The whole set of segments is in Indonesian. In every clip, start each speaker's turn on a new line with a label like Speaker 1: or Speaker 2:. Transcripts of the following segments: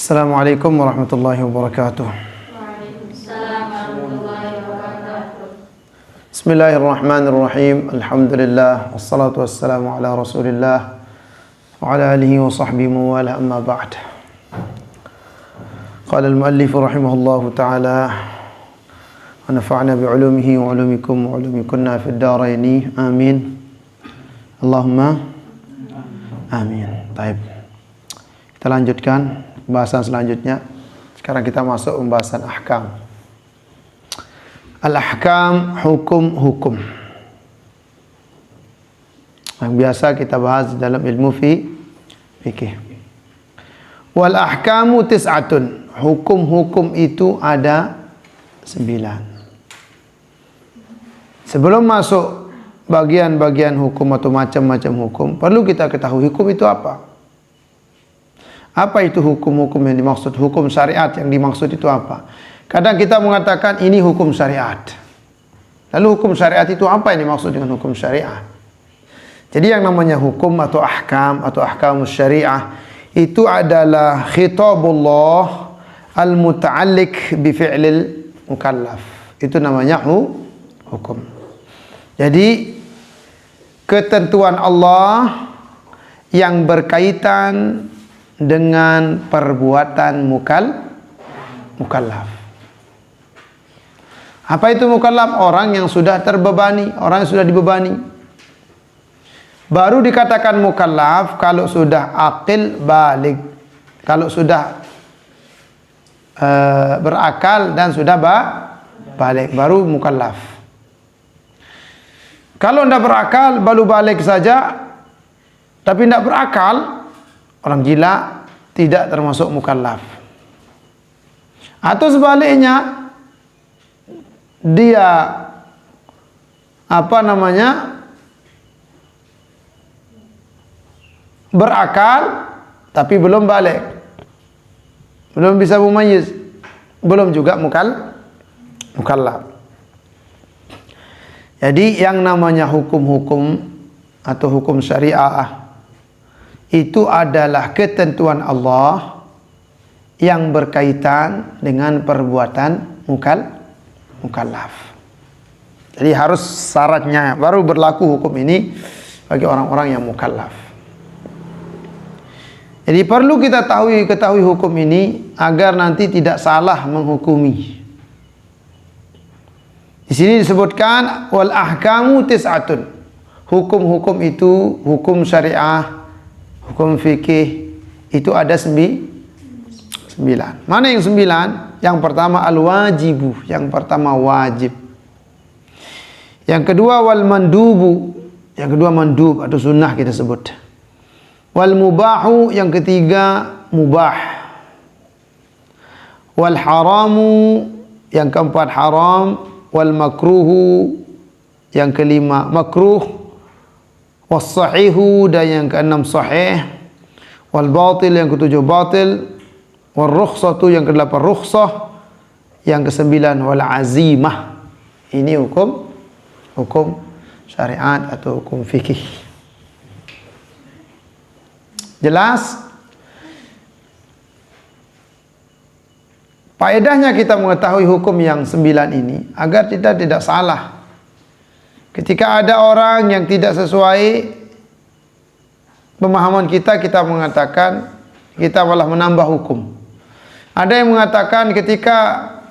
Speaker 1: Assalamualaikum warahmatullahi wabarakatuh.
Speaker 2: Waalaikumsalam warahmatullahi wabarakatuh.
Speaker 1: Bismillahirrahmanirrahim. Alhamdulillah wassalatu wassalamu ala Rasulillah wa ala alihi wa sahbihi wa ala amma ba'd. Qala al-muallif rahimahullahu ta'ala wa nafa'na bi'ulumihi wa 'ulumikum wa 'ulumikunna fid dharain. Amin. Allahumma amin. Baik. Kita lanjutkan pembahasan selanjutnya. Sekarang kita masuk pembahasan ahkam. Al-ahkam, hukum-hukum yang biasa kita bahas dalam ilmu fikih. Wal ahkamu tis'atun. Hukum-hukum itu ada 9. Sebelum masuk bagian-bagian hukum atau macam-macam hukum, perlu kita ketahui hukum itu apa. Apa itu hukum-hukum yang dimaksud? Hukum syariat yang dimaksud itu apa? Kadang kita mengatakan ini hukum syariat. Lalu hukum syariat itu apa yang dimaksud dengan hukum syariat? Jadi yang namanya hukum atau ahkamus syariah itu adalah khitabullah al-muta'alliq bi fi'lil mukallaf. Itu namanya hukum. Jadi ketentuan Allah yang berkaitan dengan perbuatan mukallaf. Apa itu mukallaf? Orang yang sudah terbebani, orang yang sudah dibebani. Baru dikatakan mukallaf kalau sudah aqil baligh. Kalau sudah berakal dan sudah baligh, baru mukallaf. Kalau tidak berakal, baru baligh saja, tapi tidak berakal, orang gila, tidak termasuk mukallaf. Atau sebaliknya, dia berakal tapi belum balik, belum bisa mumayyiz, belum juga mukallaf. Jadi yang namanya hukum-hukum atau hukum syariah itu adalah ketentuan Allah yang berkaitan dengan perbuatan mukallaf. Jadi harus syaratnya baru berlaku hukum ini bagi orang-orang yang mukallaf. Jadi perlu kita ketahui hukum ini agar nanti tidak salah menghukumi. Di sini disebutkan wal ahkamu tis'atun. Hukum-hukum itu, hukum syariah, hukum fikih itu ada 9. Mana yang 9? Yang pertama al-wajibu, yang pertama wajib. Yang kedua wal mandubu, yang kedua mandub atau sunnah kita sebut. Wal mubahu, yang ketiga mubah. Wal haramu, yang keempat haram. Wal makruhu, yang kelima makruh. Was sahihu, dan yang keenam sahih. Wal batil, yang ketujuh batil. Wal rukhsatu, yang kedelapan rukhsah. Yang kesembilan wal azimah. Ini hukum syariat atau hukum fikih. Jelas? Faedahnya kita mengetahui hukum yang 9 ini agar kita tidak salah. Ketika ada orang yang tidak sesuai pemahaman kita, kita mengatakan kita malah menambah hukum. Ada yang mengatakan ketika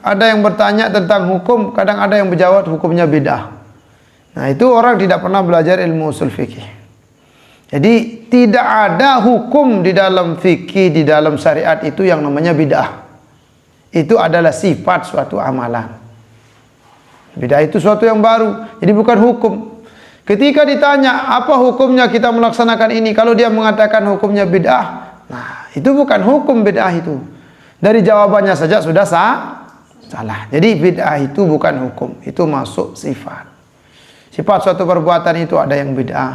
Speaker 1: ada yang bertanya tentang hukum, kadang ada yang menjawab hukumnya bid'ah. Nah, itu orang tidak pernah belajar ilmu usul fikih. Jadi tidak ada hukum di dalam fikih, di dalam syariat itu yang namanya bid'ah. Itu adalah sifat suatu amalan. Bid'ah itu suatu yang baru, jadi bukan hukum. Ketika ditanya apa hukumnya kita melaksanakan ini, kalau dia mengatakan hukumnya bid'ah, nah itu bukan hukum bid'ah itu. Dari jawabannya saja sudah salah. Jadi bid'ah itu bukan hukum, itu masuk sifat. Sifat suatu perbuatan itu ada yang bid'ah,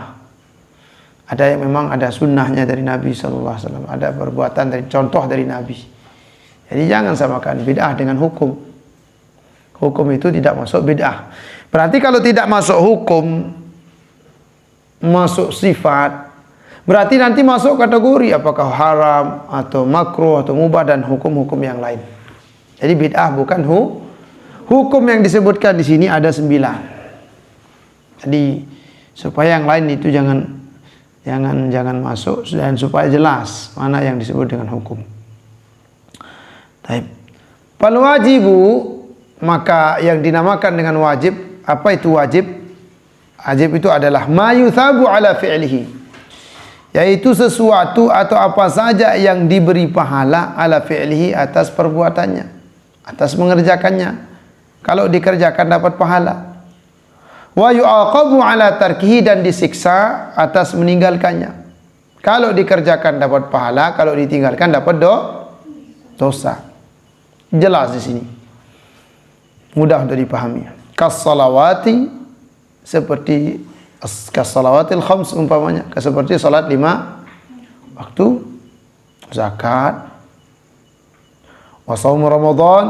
Speaker 1: ada yang memang ada sunnahnya dari Nabi SAW, ada perbuatan dari contoh dari Nabi. Jadi jangan samakan bid'ah dengan hukum. Hukum itu tidak masuk bid'ah. Berarti kalau tidak masuk hukum, masuk sifat, Berarti nanti masuk kategori apakah haram atau makruh atau mubah dan hukum-hukum yang lain. Jadi bid'ah bukan hukum yang disebutkan di sini ada 9. Jadi supaya yang lain itu jangan masuk dan supaya jelas mana yang disebut dengan hukum. Baik. Fal wajibu, maka yang dinamakan dengan wajib, apa itu wajib? Wajib itu adalah ma yuthabu ala fi'lihi, yaitu sesuatu atau apa saja yang diberi pahala ala fi'lihi, atas perbuatannya, atas mengerjakannya. Kalau dikerjakan dapat pahala. Wa yu'aqabu ala tarkihi, dan disiksa atas meninggalkannya. Kalau dikerjakan dapat pahala, kalau ditinggalkan dapat dosa. Jelas di sini. Mudah untuk dipahami. Kas-salawati, seperti kas-salawatil khams umpamanya, seperti salat 5 waktu, zakat, wa shaum Ramadan,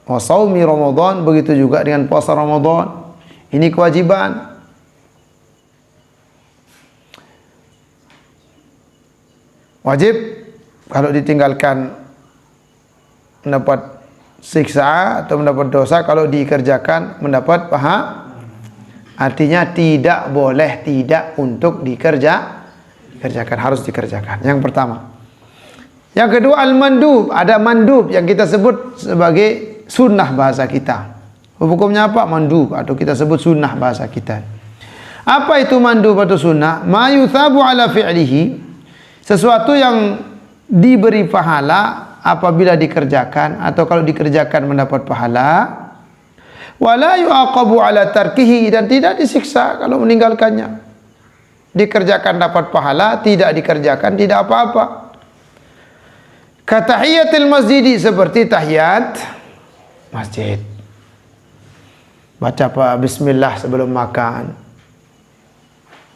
Speaker 1: wa shaumi Ramadan, begitu juga dengan puasa Ramadan. Ini kewajiban. Wajib, kalau ditinggalkan mendapat siksa atau mendapat dosa, kalau dikerjakan mendapat pahala. Artinya tidak boleh tidak untuk dikerjakan, harus dikerjakan. Yang pertama. Yang kedua, al-mandub, ada mandub yang kita sebut sebagai sunnah bahasa kita. Hukumnya apa? Mandub, atau kita sebut sunnah bahasa kita. Apa itu mandub atau sunnah? Ma yuthabu ala fi'lihi, sesuatu yang diberi pahala apabila dikerjakan, atau kalau dikerjakan mendapat pahala. Wala yu'aqabu ala tarkihi, dan tidak disiksa kalau meninggalkannya. Dikerjakan dapat pahala, tidak dikerjakan tidak apa-apa. Katahiyatil masjidi, seperti tahiyat masjid. Baca bismillah sebelum makan.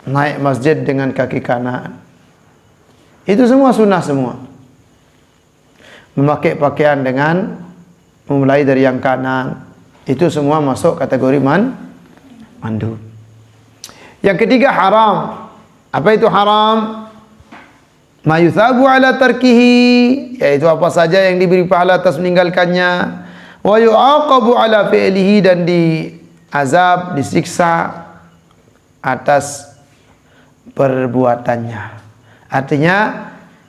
Speaker 1: Naik masjid dengan kaki kanan. Itu semua sunnah semua. Memakai pakaian dengan memulai dari yang kanan. Itu semua masuk kategori mandub. Yang ketiga, haram. Apa itu haram? Ma yuthabu ala tarkihi, yaitu apa saja yang diberi pahala atas meninggalkannya. Wa yu'aqabu ala fi'lihi, dan diazab, disiksa atas perbuatannya. Artinya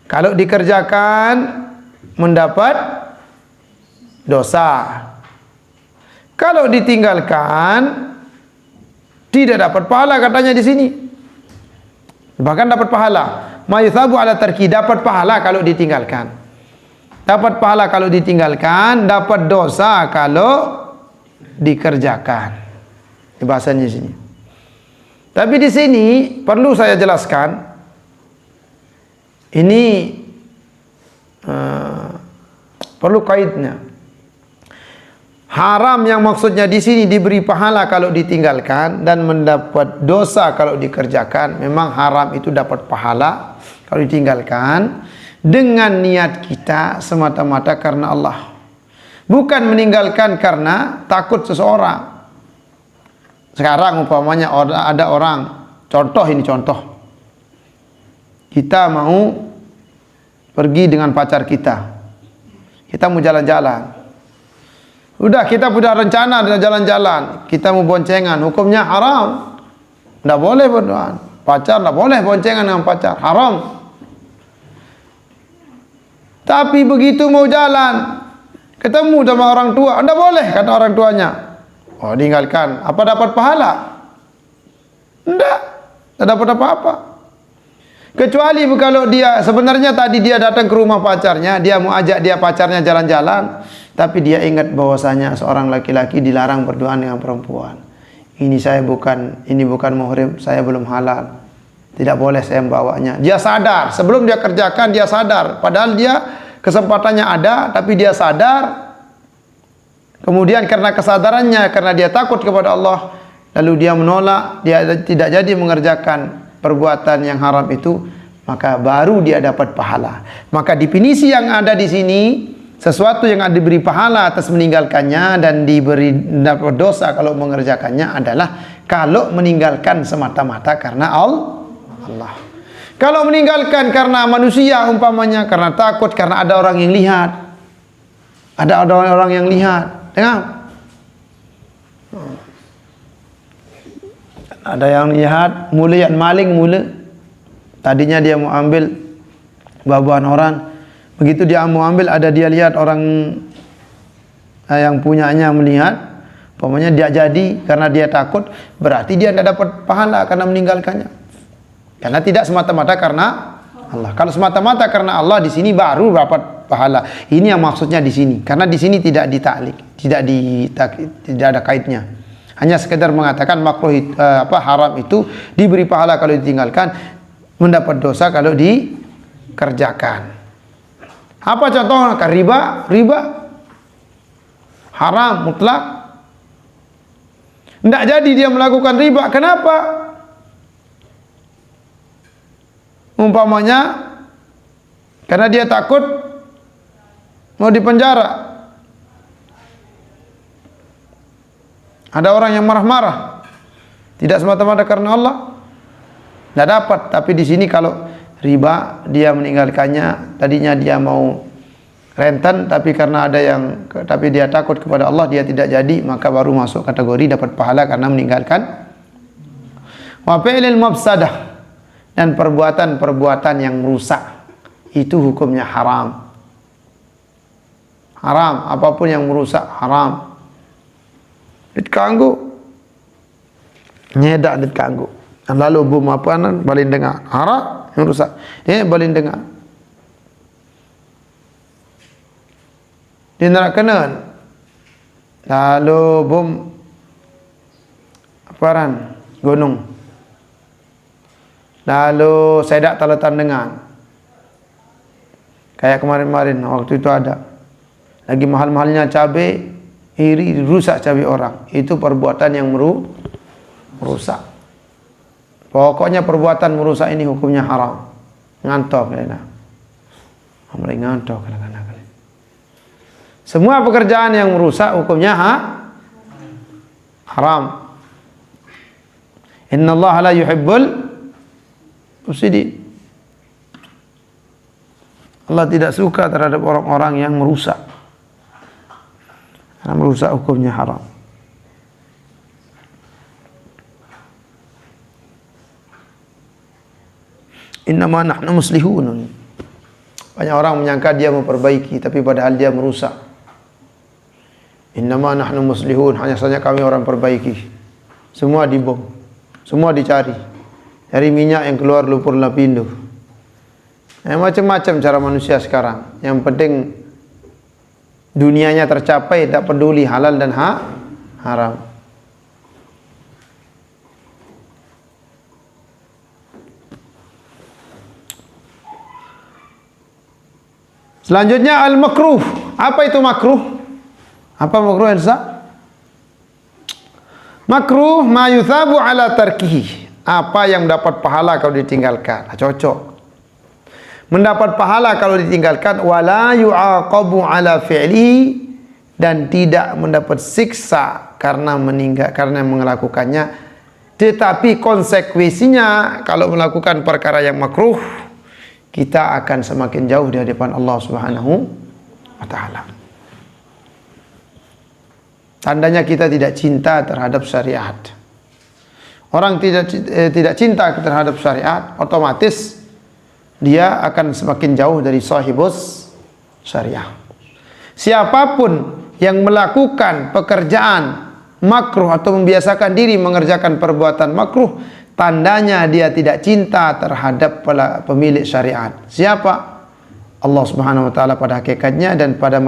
Speaker 1: kalau dikerjakan mendapat dosa. Kalau ditinggalkan tidak dapat pahala, katanya di sini. Bahkan dapat pahala. Ma yuthabu ala tarki, dapat pahala kalau ditinggalkan. Dapat pahala kalau ditinggalkan, dapat dosa kalau dikerjakan. Ini bahasanya di sini. Tapi di sini perlu saya jelaskan. Ini perlu kaidnya. Haram yang maksudnya di sini diberi pahala kalau ditinggalkan dan mendapat dosa kalau dikerjakan. Memang haram itu dapat pahala kalau ditinggalkan dengan niat kita semata-mata karena Allah. Bukan meninggalkan karena takut seseorang. Sekarang umpamanya ada orang, contoh ini contoh. Kita mau pergi dengan pacar kita. Kita mau jalan-jalan. Udah, kita punya rencana dan jalan-jalan. Kita mau boncengan, hukumnya haram. Tidak boleh berdoa. Pacar tidak boleh boncengan dengan pacar, haram. Tapi begitu mau jalan, ketemu sama orang tua, tidak boleh kata orang tuanya. Oh, tinggalkan. Apa dapat pahala? Tidak dapat apa-apa. Kecuali kalau dia sebenarnya tadi dia datang ke rumah pacarnya, dia mau ajak dia pacarnya jalan-jalan, tapi dia ingat bahwasanya seorang laki-laki dilarang berduaan dengan perempuan. Ini bukan muhrim, saya belum halal. Tidak boleh saya membawanya. Dia sadar, sebelum dia kerjakan dia sadar. Padahal dia kesempatannya ada, tapi dia sadar. Kemudian karena kesadarannya, karena dia takut kepada Allah, lalu dia menolak, dia tidak jadi mengerjakan perbuatan yang haram itu, maka baru dia dapat pahala. Maka definisi yang ada di sini, sesuatu yang diberi pahala atas meninggalkannya dan diberi dapat dosa kalau mengerjakannya adalah kalau meninggalkan semata-mata karena Allah. Kalau meninggalkan karena manusia umpamanya, karena takut, karena ada orang yang lihat. Ada orang yang lihat. Dengar? Ada yang lihat, mulai maling mula. Tadinya dia mau ambil buah-buahan orang. Begitu dia mau ambil, ada dia lihat orang yang punyanya melihat. Umpamanya dia jadi karena dia takut, berarti dia tidak dapat pahala karena meninggalkannya. Karena tidak semata-mata karena Allah. Kalau semata-mata karena Allah, di sini baru dapat pahala. Ini yang maksudnya di sini. Karena di sini tidak ditaklik, tidak ada kaitnya. Hanya sekedar mengatakan makruh haram itu diberi pahala kalau ditinggalkan, mendapat dosa kalau dikerjakan. Apa contohnya? Riba haram mutlak. Tidak jadi dia melakukan riba. Kenapa? Umpamanya karena dia takut mau dipenjara. Ada orang yang marah-marah, tidak semata-mata karena Allah, tidak dapat. Tapi di sini kalau riba, dia meninggalkannya. Tadinya dia mau renten, tapi karena tapi dia takut kepada Allah, dia tidak jadi, maka baru masuk kategori dapat pahala karena meninggalkan. Wa fi'lil mafsadah, dan perbuatan-perbuatan yang merusak, itu hukumnya haram. Haram, apapun yang merusak haram. Ditganggu, nyedak ditganggu. Lalu bom apa nan balin dengar haram yang rusak. Balin dengar. Dia nak kena. Lalu bom aparan gunung. Lalu sedak talatan dengan. Kayak kemarin-kemarin waktu itu ada. Lagi mahal-mahalnya cabai, iri, rusak cabai orang. Itu perbuatan yang merusak. Pokoknya perbuatan merusak ini hukumnya haram. Ngantok kalian. Mulai ngantok kadang-kadang. Semua pekerjaan yang merusak hukumnya haram. Innallaha la yuhibbul mufsidin. Allah tidak suka terhadap orang-orang yang merusak. Karena merusak hukumnya haram. Innama nahnu muslihun. Banyak orang menyangka dia memperbaiki, tapi padahal dia merusak. Innama nahnu muslihun, hanya saja kami orang perbaiki. Semua dibom, semua dicari. Dari minyak yang keluar lumpur lapindo. Macam-macam cara manusia sekarang. Yang penting dunianya tercapai, tak peduli halal dan haram. Selanjutnya al-makruh. Apa itu makruh? Apa makruh, Elsa? Makruh ma yuthabu ala tarkihi. Apa yang mendapat pahala kalau ditinggalkan. Cocok. Mendapat pahala kalau ditinggalkan, wala yu'aqabu ala fi'lihi, dan tidak mendapat siksa karena melakukannya. Tetapi konsekuensinya kalau melakukan perkara yang makruh, kita akan semakin jauh di hadapan Allah Subhanahu wa taala. Tandanya kita tidak cinta terhadap syariat. Orang tidak cinta terhadap syariat, otomatis dia akan semakin jauh dari sahibus syariah. Siapapun yang melakukan pekerjaan makruh atau membiasakan diri mengerjakan perbuatan makruh, tandanya dia tidak cinta terhadap pemilik syariat. Siapa? Allah Subhanahu wa taala pada hakikatnya, dan pada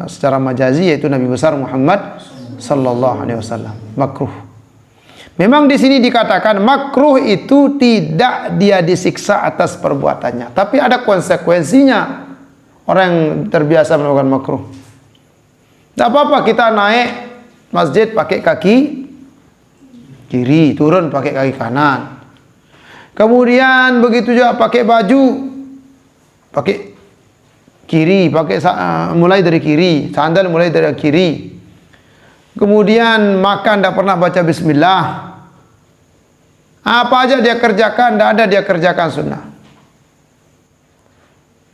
Speaker 1: secara majazi yaitu Nabi besar Muhammad sallallahu alaihi wasallam. Makruh. Memang di sini dikatakan makruh itu tidak dia disiksa atas perbuatannya, tapi ada konsekuensinya. Orang yang terbiasa melakukan makruh. Tak apa-apa kita naik masjid pakai kaki kiri, turun pakai kaki kanan. Kemudian begitu juga pakai baju pakai kiri, mulai dari kiri, sandal mulai dari kiri. Kemudian makan tidak pernah baca bismillah. Apa aja dia kerjakan, tidak ada dia kerjakan sunnah.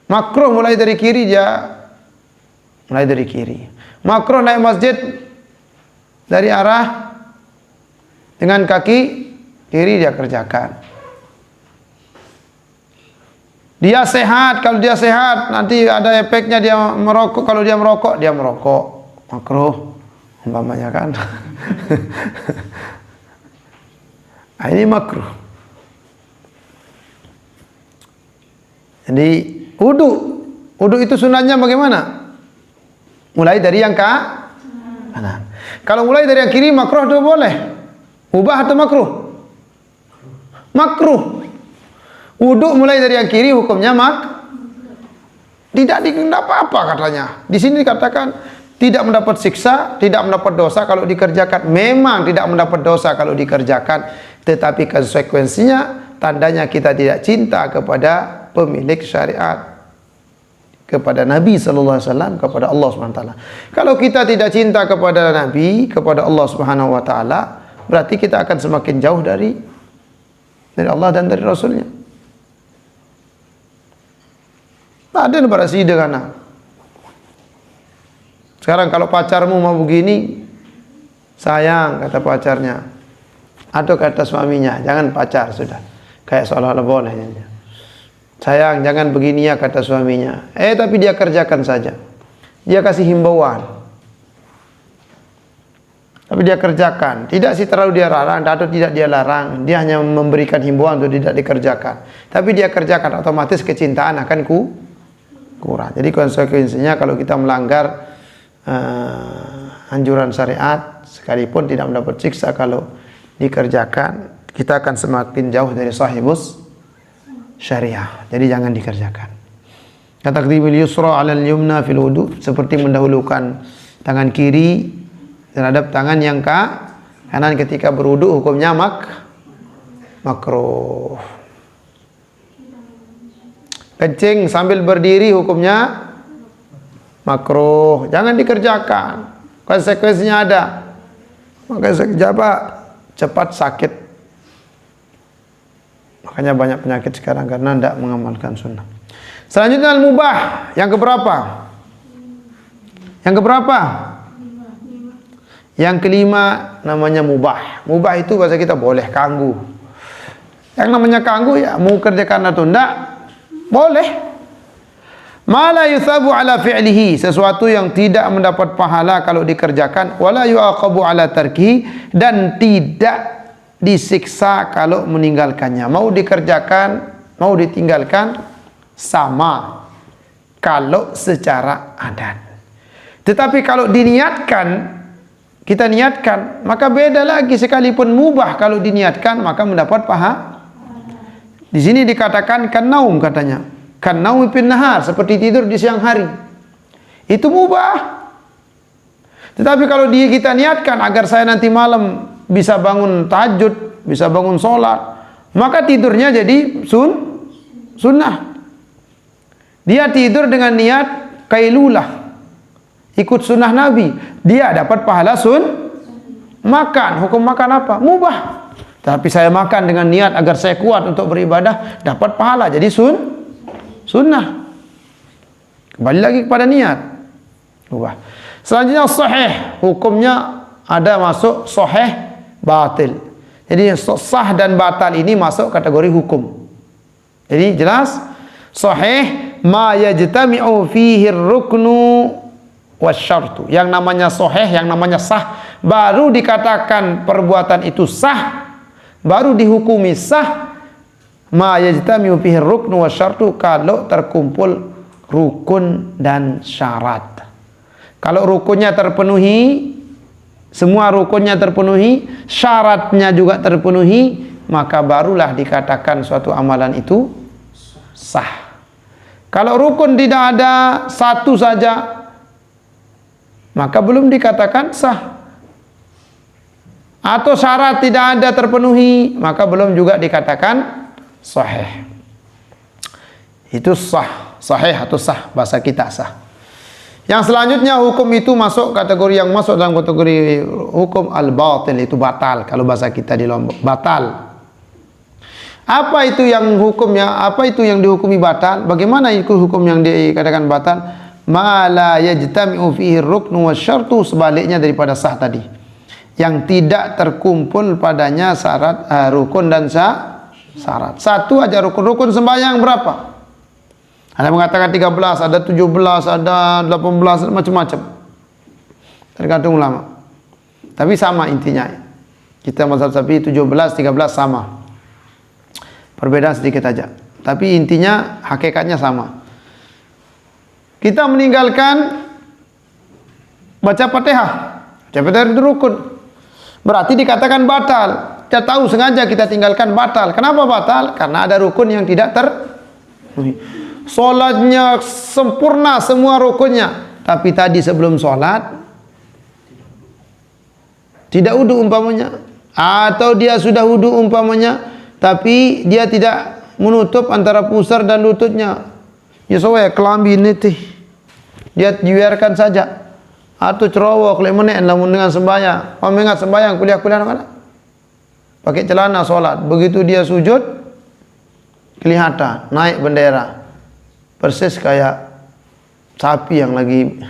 Speaker 1: Makruh mulai dari kiri, dia mulai dari kiri. Makruh naik masjid dari arah dengan kaki kiri, dia kerjakan. Dia sehat, kalau dia sehat nanti ada efeknya dia merokok, kalau dia merokok, makruh umpamanya kan. Nah, ini makruh. Jadi wudu itu sunahnya bagaimana? Mulai dari yang kanan. Kalau mulai dari yang kiri makruh atau boleh? Mubah atau makruh? Makruh. Wudu mulai dari yang kiri hukumnya tidak apa-apa katanya. Di sini dikatakan tidak mendapat siksa, tidak mendapat dosa kalau dikerjakan. Memang tidak mendapat dosa kalau dikerjakan, tetapi konsekuensinya tandanya kita tidak cinta kepada pemilik syariat, kepada Nabi sallallahu alaihi wasallam, kepada Allah Subhanahu wa taala. Kalau kita tidak cinta kepada Nabi, kepada Allah Subhanahu wa taala, berarti kita akan semakin jauh dari Allah dan dari Rasulnya. Ada para sederhana. Sekarang kalau pacarmu mau begini, sayang kata pacarnya, atau kata suaminya, jangan pacar sudah, kayak seolah-olah boleh. Sayang jangan begini ya kata suaminya. Tapi dia kerjakan saja. Dia kasih himbauan. Tapi dia kerjakan. Tidak sih terlalu dia larang atau tidak dia larang. Dia hanya memberikan himbauan untuk tidak dikerjakan. Tapi dia kerjakan, otomatis kecintaan akan kurang. Jadi konsekuensinya kalau kita melanggar anjuran syariat, sekalipun tidak mendapat siksa kalau dikerjakan, kita akan semakin jauh dari sahibus syariah. Jadi jangan dikerjakan. Taqdimul yusra 'alal yumna fil wudu, seperti mendahulukan tangan kiri terhadap tangan yang kanan ketika berwudu, hukumnya makruh. Kencing sambil berdiri hukumnya makruh, jangan dikerjakan. Konsekuensinya ada. Maka cepat sakit. Makanya banyak penyakit sekarang karena tidak mengamalkan sunnah. Selanjutnya al-mubah, yang keberapa? Yang kelima namanya mubah. Mubah itu bahasa kita boleh, kanggu. Yang namanya kanggu ya mau kerjakan atau tidak boleh. Ma la yuthabu ala fi'lihi, sesuatu yang tidak mendapat pahala kalau dikerjakan, wala yu'aqabu ala tarkihi, dan tidak disiksa kalau meninggalkannya. Mau dikerjakan, mau ditinggalkan sama kalau secara adat. Tetapi kalau diniatkan, kita niatkan, maka beda lagi. Sekalipun mubah, kalau diniatkan maka mendapat pahala. Di sini dikatakan kanaum, katanya kanaum fin nahar, seperti tidur di siang hari, itu mubah. Tetapi kalau kita niatkan agar saya nanti malam bisa bangun tahajud, bisa bangun sholat, maka tidurnya jadi sunnah. Dia tidur dengan niat kailulah, ikut sunnah Nabi, dia dapat pahala makan. Hukum makan apa? Mubah. Tapi saya makan dengan niat agar saya kuat untuk beribadah, dapat pahala, jadi sunnah. Kembali lagi kepada niat. Mubah. Selanjutnya sahih, hukumnya ada masuk sahih, batil. Jadi sah dan batal ini masuk kategori hukum. Jadi jelas sahih ma yajtami'u fihi ar-ruknu wasyartu. Yang namanya sahih, yang namanya sah, baru dikatakan perbuatan itu sah, baru dihukumi sah, ma yajtami'u fihi ar-ruknu wasyartu, kalau terkumpul rukun dan syarat. Kalau rukunnya terpenuhi, semua rukunnya terpenuhi, syaratnya juga terpenuhi, maka barulah dikatakan suatu amalan itu sah. Kalau rukun tidak ada, satu saja, maka belum dikatakan sah. Atau syarat tidak ada terpenuhi, maka belum juga dikatakan sahih. Itu sah, sahih atau sah, bahasa kita sah. Yang selanjutnya hukum itu masuk kategori, yang masuk dalam kategori hukum al-batil, itu batal. Kalau bahasa kita di Lombok, batal. Apa itu yang hukumnya? Apa itu yang dihukumi batal? Bagaimana itu hukum yang dikatakan batal? Ma la yajtami'u fihi ruknu wasyartu, sebaliknya daripada sah tadi. Yang tidak terkumpul padanya syarat rukun dan syarat. Satu aja rukun. Rukun sembahyang berapa? Ada mengatakan 13, ada 17, ada 18, macam-macam. Tergantung ulama. Tapi sama intinya. Kita mazhab Syafi'i 17, 13 sama. Perbedaan sedikit aja. Tapi intinya hakikatnya sama. Kita meninggalkan baca Fatihah. Baca Fatihah itu rukun. Berarti dikatakan batal. Kita tahu sengaja kita tinggalkan batal. Kenapa batal? Karena ada rukun yang tidak terpenuhi. Salatnya sempurna semua rukunnya. Tapi tadi sebelum salat tidak wudu umpamanya. Atau dia sudah wudu umpamanya, tapi dia tidak menutup antara pusar dan lututnya. Ya soalnya kelambi netih. Dia biarkan saja. Atau cerowok lemenek namun dengan sembahyang. Kalau mengat sembahyang kuliah-kuliah mana? Pakai celana solat. Begitu dia sujud kelihatan naik bendera. Persis kayak sapi yang lagi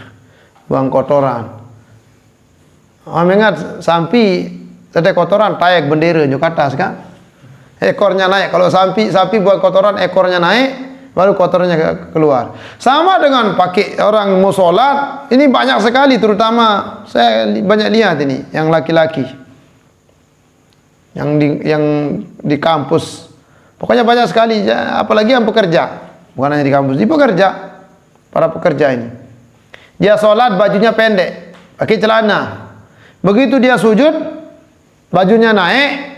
Speaker 1: buang kotoran. Mengat sapi ada kotoran tayak bendera ke atas kan? Ekornya naik. Kalau sapi buat kotoran, ekornya naik, baru kotornya keluar. Sama dengan pakai orang mau sholat, ini banyak sekali, terutama saya banyak lihat ini, yang laki-laki, yang di kampus. Pokoknya banyak sekali, apalagi yang pekerja, bukan hanya di kampus, di pekerja, para pekerja ini. Dia sholat bajunya pendek, pakai celana. Begitu dia sujud, bajunya naik.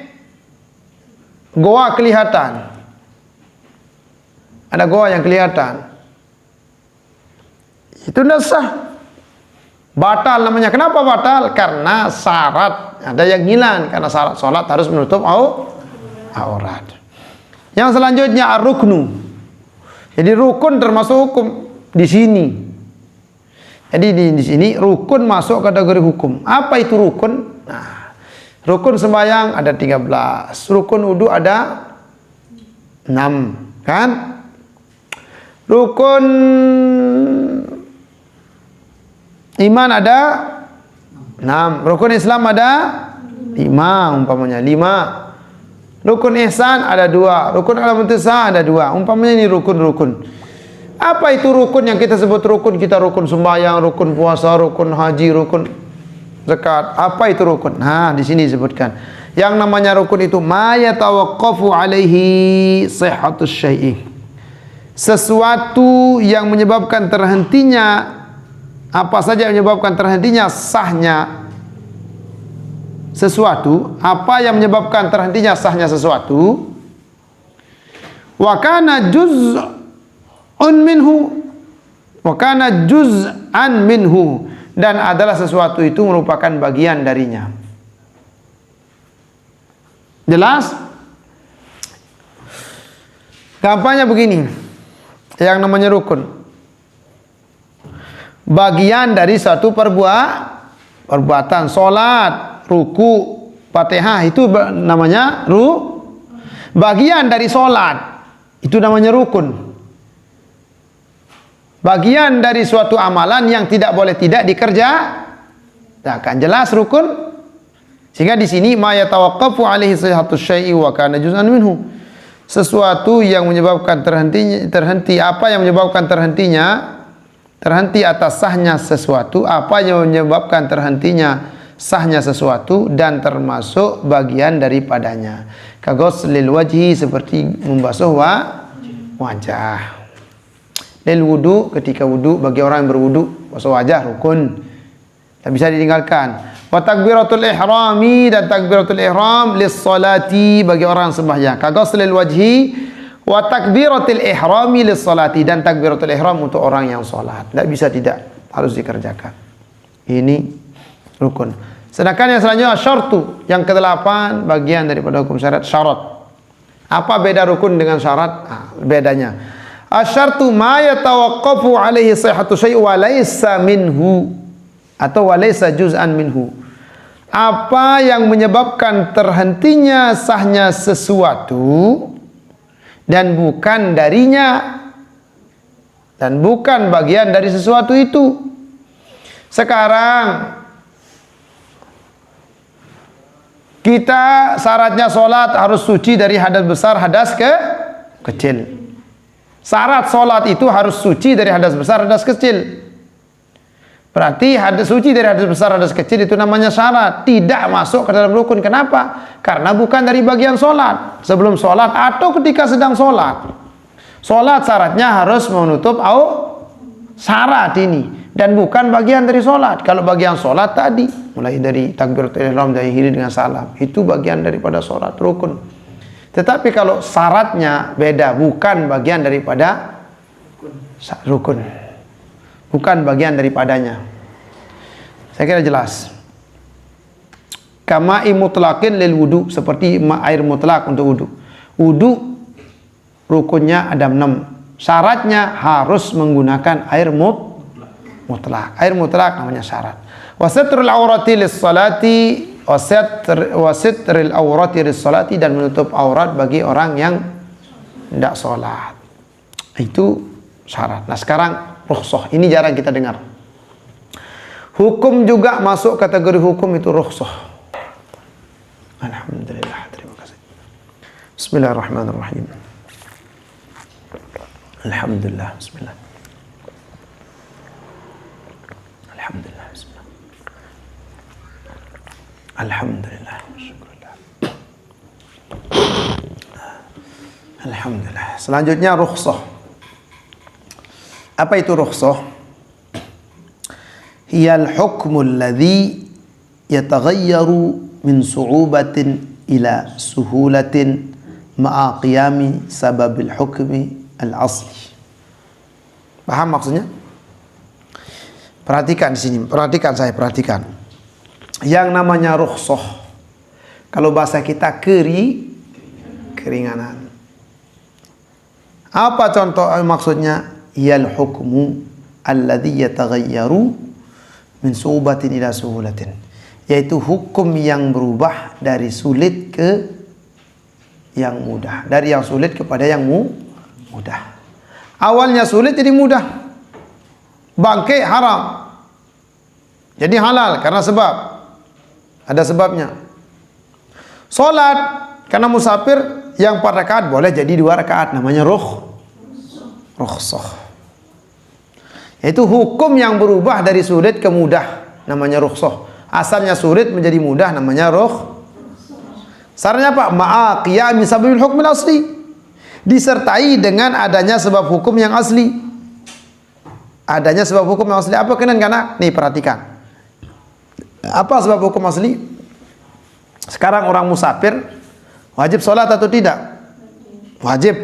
Speaker 1: Goa kelihatan. Ada goa yang kelihatan. Itu tidak sah. Batal namanya. Kenapa batal? Karena syarat. Ada yang hilang. Karena syarat sholat harus menutup aurat. Yang selanjutnya ar-ruknu. Jadi rukun termasuk hukum di sini. Jadi di sini rukun masuk kategori hukum. Apa itu rukun? Nah, rukun sembahyang ada 13. Rukun wudu ada 6. Kan? Rukun iman ada 6. Rukun Islam ada 5 umpamanya. 5. Rukun ihsan ada 2. Rukun al-muntisah ada 2. Umpamanya ini rukun-rukun. Apa itu rukun yang kita sebut rukun? Kita rukun sembahyang, rukun puasa, rukun haji, rukun zakat. Apa itu rukun? Nah, di sini disebutkan. Yang namanya rukun itu ma yatawaqqafu alaihi sihhatus syai'i. Sesuatu yang menyebabkan terhentinya, apa saja yang menyebabkan terhentinya sahnya sesuatu, apa yang menyebabkan terhentinya sahnya sesuatu. Wa kana juz'un minhu. Wa kana juz'an minhu. Dan adalah sesuatu itu merupakan bagian darinya. Jelas? Gampangnya begini. Yang namanya rukun. Bagian dari suatu perbuatan. Solat, ruku, Fatihah itu namanya bagian dari solat. Itu namanya rukun. Bagian dari suatu amalan yang tidak boleh tidak dikerjakan. Jelas rukun. Sehingga di sini ma yatawaqqafu alaihi sihhatus syai'i wa kana juz'an minhu. Sesuatu yang menyebabkan terhenti, apa yang menyebabkan terhenti atas sahnya sesuatu, apa yang menyebabkan terhentinya sahnya sesuatu, dan termasuk bagian daripadanya. Kaghuslil wajhi, seperti membasuh wajah. Lil wudu, ketika wudu, bagi orang yang berwudu, basuh wajah rukun, tak bisa ditinggalkan. Wa takbiratul ihrami, dan takbiratul ihram lis salati, bagi orang yang sembahyang. Kaghuslil wajhi wa takbiratul ihrami lis salati, dan takbiratul ihram untuk orang yang salat. Tak bisa tidak, harus dikerjakan. Ini rukun. Sedangkan yang selanjutnya syartu, yang ke-8 bagian daripada hukum syariat, syarat. Apa beda rukun dengan syarat? Bedanya. Asyartu ma yatawaqqafu alaihi sihhatu syai' wa laysa minhu, atau wa laysa juz'an minhu. Apa yang menyebabkan terhentinya sahnya sesuatu, dan bukan darinya, dan bukan bagian dari sesuatu itu. Sekarang kita syaratnya sholat harus suci dari hadas besar, hadas kecil. Syarat sholat itu harus suci dari hadas besar, hadas kecil. Berarti hadas suci dari hadas besar, hadas kecil itu namanya syarat, tidak masuk ke dalam rukun. Kenapa? Karena bukan dari bagian sholat, sebelum sholat atau ketika sedang sholat. Sholat syaratnya harus menutup syarat ini, dan bukan bagian dari sholat. Kalau bagian sholat tadi, mulai dari takbiratul ihram diakhiri dengan salam, itu bagian daripada sholat, rukun. Tetapi kalau syaratnya beda, bukan bagian daripada rukun, bukan bagian daripadanya. Saya kira jelas. Kama'i mutlaqin lil wudu, seperti air mutlak untuk wudu. Wudu rukunnya ada 6. Syaratnya harus menggunakan air mutlak. Air mutlak namanya syarat. Wasatrul aurati lis salati, wasitril aurati lis salati, dan menutup aurat bagi orang yang tidak sholat. Itu syarat. Nah sekarang rukhsah, ini jarang kita dengar. Hukum juga masuk kategori hukum itu rukhsah. Alhamdulillah, terima kasih. Bismillahirrahmanirrahim. Alhamdulillah, bismillah. Alhamdulillah, bismillah. Alhamdulillah, syukurlah. Alhamdulillah. Selanjutnya rukhsah. Apa itu rukhsah? Hiyal hukmul ladzi yataghayyaru min su'ubatin ila suhulatin ma'a qiyami sababil hukmi al-asli. Paham maksudnya? Perhatikan di sini, perhatikan. Yang namanya rukhsah, kalau bahasa kita keringanan. Apa contoh maksudnya? Yal hukmu alladhi yataghayyaru min su'ubatin ila suhulatin, yaitu hukum yang berubah dari sulit ke yang mudah, dari yang sulit kepada yang mudah. Awalnya sulit jadi mudah. Bangkai haram jadi halal karena sebab, ada sebabnya. Salat karena musafir yang 4 rakaat boleh jadi 2 rakaat, namanya rukhsah. Yaitu hukum yang berubah dari sulit ke mudah, namanya rukhsah. Asalnya sulit menjadi mudah, namanya Syaratnya apa? Ma'a qiyami sababil hukmil asli, disertai dengan adanya sebab hukum yang asli. Adanya sebab hukum yang asli apa? Karena nih perhatikan. Apa sebab hukum asli? Sekarang orang musafir wajib sholat atau tidak? Wajib.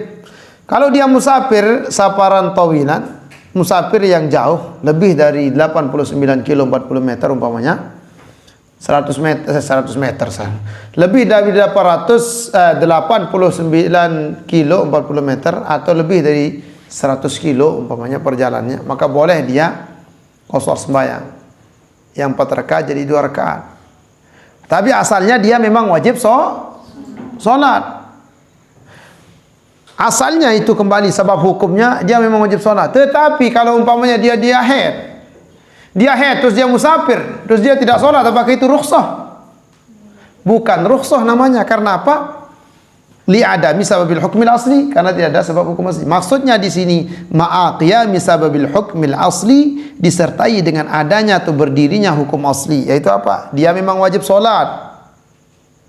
Speaker 1: Kalau dia musafir safaran tawilan, musafir yang jauh, lebih dari 89 kilo 40 meter umpamanya, 100 meter lebih dari 89 kilo 40 meter atau lebih dari 100 kilo umpamanya perjalanannya, maka boleh dia qashar sembahyang yang 4 rakaat jadi 2 rakaat. Tapi asalnya dia memang wajib sholat. Asalnya itu kembali sebab hukumnya dia memang wajib sholat. Tetapi kalau umpamanya dia haid terus dia musafir terus dia tidak sholat, apakah itu rukhsah? Bukan rukhsah namanya. Karena apa? Li'adami sababil hukmil asli, karena tidak ada sebab hukum asli. Maksudnya di sini ma'a qiyami sababil hukmil asli, disertai dengan adanya atau berdirinya hukum asli, yaitu apa? Dia memang wajib sholat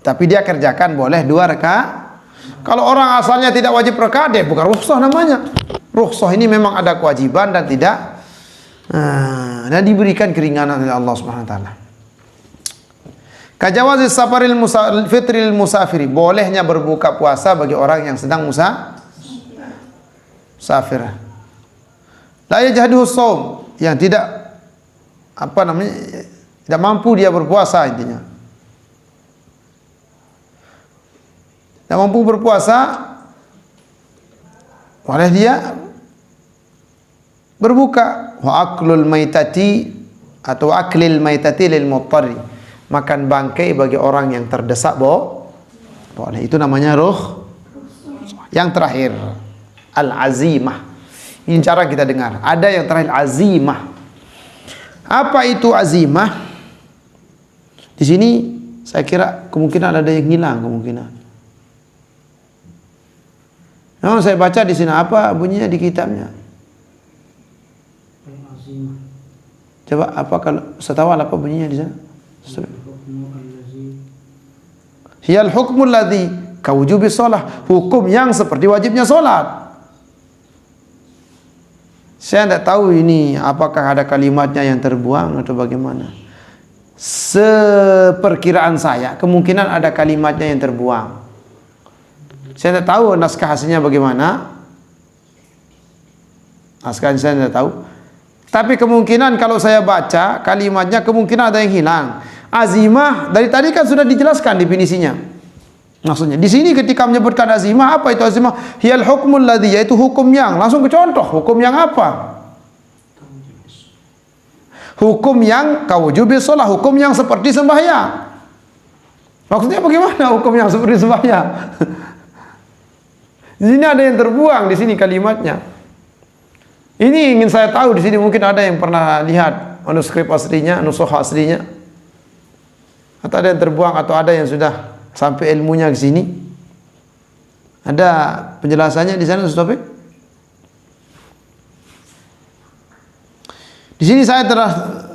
Speaker 1: tapi dia kerjakan boleh 2 rakaat. Kalau orang asalnya tidak wajib rakaat, dia bukan rukhsah namanya. Rukhsah ini memang ada kewajiban dan tidak dan diberikan keringanan oleh Allah Subhanahu wa taala. Kajawazi safaril fitril musafiri, bolehnya berbuka puasa bagi orang yang sedang musafir. La yajhaduhu shaum, yang tidak tidak mampu dia berpuasa, intinya. Tidak mampu berpuasa, boleh dia berbuka. Wa aklul maitati atau aklil maitati lil muttari, makan bangkai bagi orang yang terdesak boleh. Itu namanya Yang terakhir, al-azimah. Ini cara kita dengar. Ada yang terakhir, azimah. Apa itu azimah? Di sini saya kira kemungkinan ada yang hilang kemungkinan. Nah, saya baca di sini apa bunyinya di kitabnya. Coba apa kalau setawal apa bunyinya di sana? Hiyal hukmul ladzi kawujubi shalah, hukum yang seperti wajibnya salat. Saya tidak tahu ini apakah ada kalimatnya yang terbuang atau bagaimana. Seperkiraan saya kemungkinan ada kalimatnya yang terbuang. Saya tidak tahu naskah hasilnya bagaimana. Naskah saya tidak tahu. Tapi kemungkinan kalau saya baca kalimatnya kemungkinan ada yang hilang. Azimah dari tadi kan sudah dijelaskan definisinya. Maksudnya di sini ketika menyebutkan azimah, apa itu azimah? Hiyal hukmul ladzi, yaitu hukum yang, langsung ke contoh, hukum yang apa? Hukum yang kawujubi shalah, hukum yang seperti sembahyang. Maksudnya bagaimana hukum yang seperti sembahyang? Di sini ada yang terbuang di sini kalimatnya. Ini ingin saya tahu di sini mungkin ada yang pernah lihat manuskrip aslinya, nusukh aslinya. Atau ada yang terbuang atau ada yang sudah sampai ilmunya ke sini. Ada penjelasannya di sana Ustaz Taufik? Di sini saya telah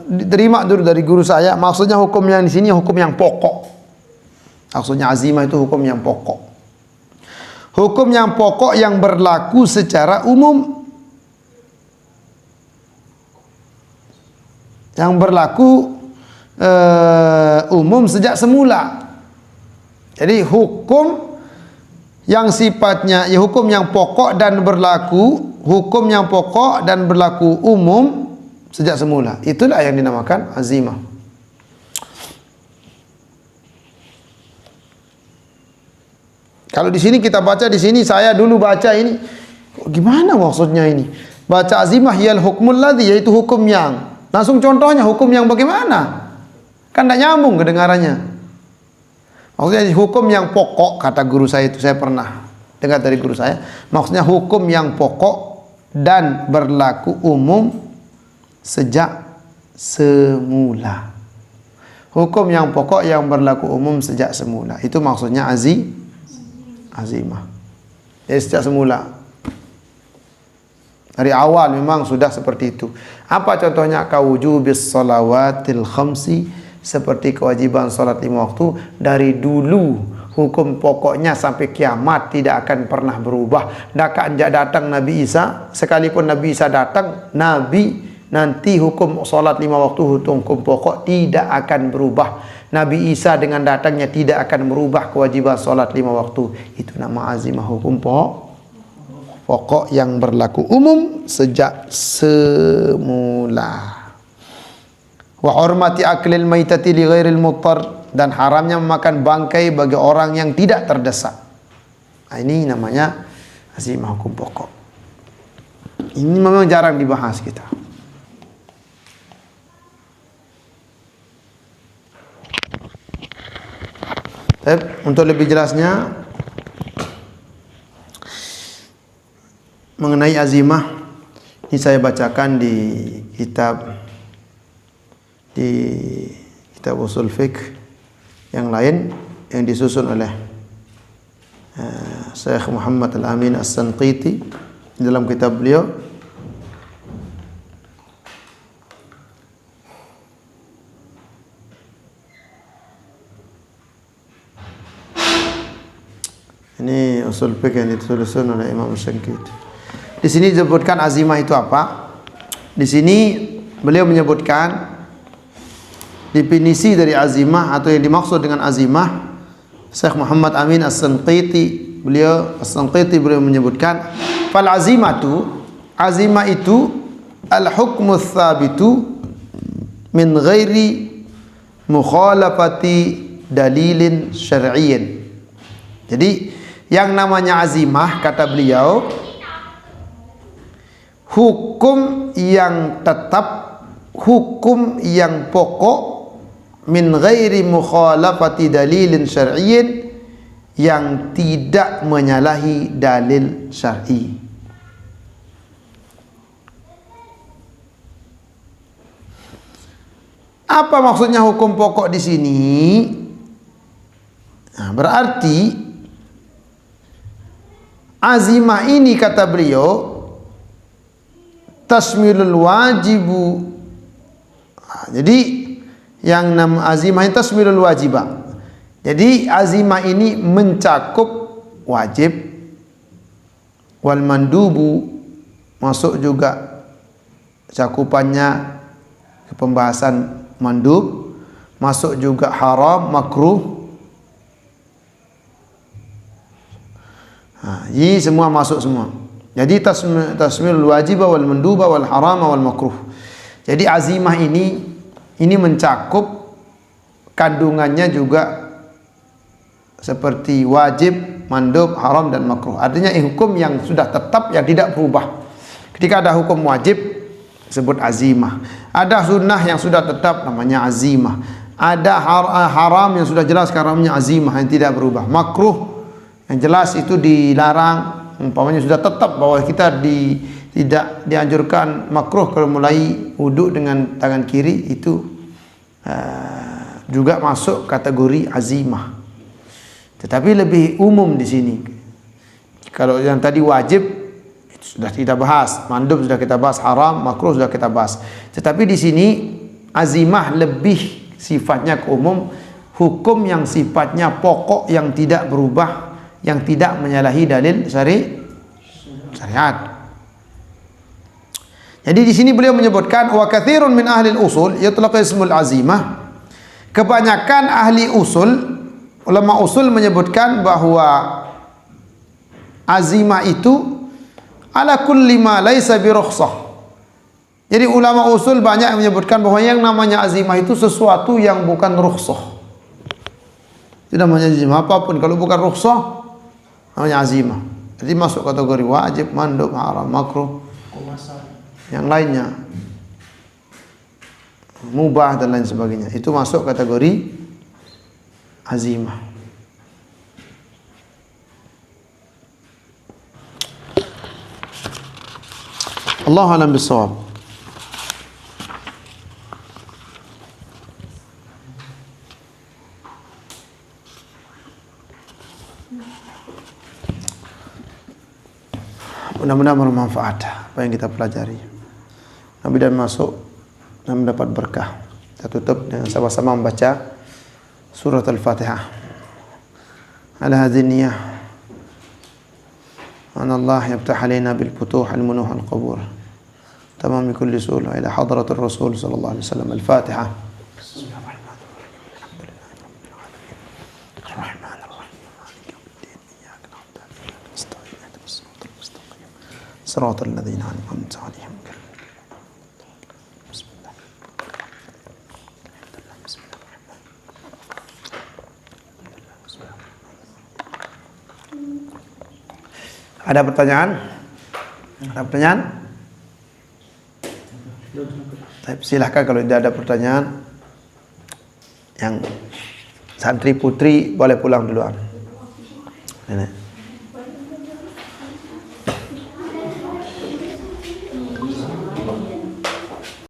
Speaker 1: diterima dulu dari guru saya, maksudnya hukum yang di sini hukum yang pokok. Maksudnya azimah itu hukum yang pokok. Hukum yang pokok yang berlaku secara umum. Yang berlaku umum sejak semula. Jadi hukum yang sifatnya ya hukum yang pokok dan berlaku, hukum yang pokok dan berlaku umum sejak semula. Itulah yang dinamakan azimah. Kalau di sini kita baca di sini, saya dulu baca ini, gimana maksudnya ini? Baca azimah hiyal hukmul ladzi, yaitu hukum yang. Langsung contohnya hukum yang bagaimana? Kan tidak nyambung kedengarannya. Maksudnya hukum yang pokok, kata guru saya itu, saya pernah dengar dari guru saya. Maksudnya hukum yang pokok dan berlaku umum sejak semula. Hukum yang pokok yang berlaku umum sejak semula. Itu maksudnya azimah. Jadi sejak semula. Dari awal memang sudah seperti itu. Apa contohnya? Kawujubis shalawatil khamsi, seperti kewajiban salat 5 waktu dari dulu, hukum pokoknya sampai kiamat tidak akan pernah berubah. Tidak datang Nabi Isa, sekalipun Nabi Isa datang, Nabi nanti hukum salat 5 waktu, hukum pokok tidak akan berubah. Nabi Isa dengan datangnya tidak akan merubah kewajiban salat 5 waktu. Itu nama azimah, hukum pokok yang berlaku umum sejak semula. Wa hurmati aklil maitati li ghairil muttar, dan haramnya memakan bangkai bagi orang yang tidak terdesak. Nah, ini namanya azimah, hukum pokok. Ini memang jarang dibahas kita. Untuk lebih jelasnya mengenai azimah, ini saya bacakan di kitab usul fiqh yang lain yang disusun oleh Syekh Muhammad Al-Amin As-Sanqiti dalam kitab beliau. Ini usul fiqh yang disusun oleh Imam As-Sanqiti. Di sini disebutkan azimah itu apa? Di sini beliau menyebutkan definisi dari azimah atau yang dimaksud dengan azimah. Syekh Muhammad Amin As-Sanqiti beliau menyebutkan fal azimatu, azimah itu al hukmu tsabitu min ghairi mukhalafati dalilin syar'iyyin. Jadi yang namanya azimah, kata beliau, hukum yang tetap, hukum yang pokok, min ghairi mukhalafati dalilin syar'iyyin, yang tidak menyalahi dalil syar'i. Apa maksudnya hukum pokok di sini? Nah, berarti azimah ini kata beliau tasmilul wajibu. Jadi yang nama azimah itu tasmilul wajibah. Jadi azimah ini mencakup wajib, wal mandubu, masuk juga cakupannya ke pembahasan mandub, masuk juga haram, makruh. Ini semua masuk semua. Jadi tasmilul wajib wal manduba wal haram wal makruh. Jadi azimah ini mencakup kandungannya juga seperti wajib, mandub, haram dan makruh. Artinya hukum yang sudah tetap yang tidak berubah. Ketika ada hukum wajib disebut azimah. Ada sunnah yang sudah tetap namanya azimah. Ada haram yang sudah jelas haramnya azimah yang tidak berubah. Makruh yang jelas itu dilarang, umpamanya sudah tetap bahwa kita tidak dianjurkan makruh kalau mulai wuduk dengan tangan kiri, itu juga masuk kategori azimah. Tetapi lebih umum di sini. Kalau yang tadi wajib itu sudah kita bahas, mandub sudah kita bahas, haram, makruh sudah kita bahas. Tetapi di sini azimah lebih sifatnya ke umum, hukum yang sifatnya pokok yang tidak berubah, yang tidak menyalahi dalil syariat. Jadi di sini beliau menyebutkan wa katsirun min ahli usul yutlaq ismul azimah. Kebanyakan ahli usul, ulama usul menyebutkan bahwa azimah itu ala kulli ma laisa bi rukhsah. Jadi ulama usul banyak menyebutkan bahwa yang namanya azimah itu sesuatu yang bukan rukhsah. Itu namanya azimah, apapun kalau bukan rukhsah namanya azimah. Jadi masuk kategori wajib, mandub, haram, makruh. Yang lainnya mubah dan lain sebagainya, itu masuk kategori azimah. Allahu a'lam bissawab. Mudah-mudahan bermanfaat apa yang kita pelajari. Mudah-mudahan masuk dan mendapat berkah. Kita tutup dengan sama-sama membaca surat Al-Fatihah. Ala hadhihi niyyah. An Allah yaftah alaina bil futuh al munuh al qabul. Tamam kulli sul ila hadratir Rasul sallallahu alaihi wasallam. Al-Fatihah. صراط الذين أنعمت عليهم. بسم الله. بسم الله. Ada pertanyaan? Ada pertanyaan? Silahkan kalau tidak ada pertanyaan. Yang santri putri boleh pulang duluan. Nenek.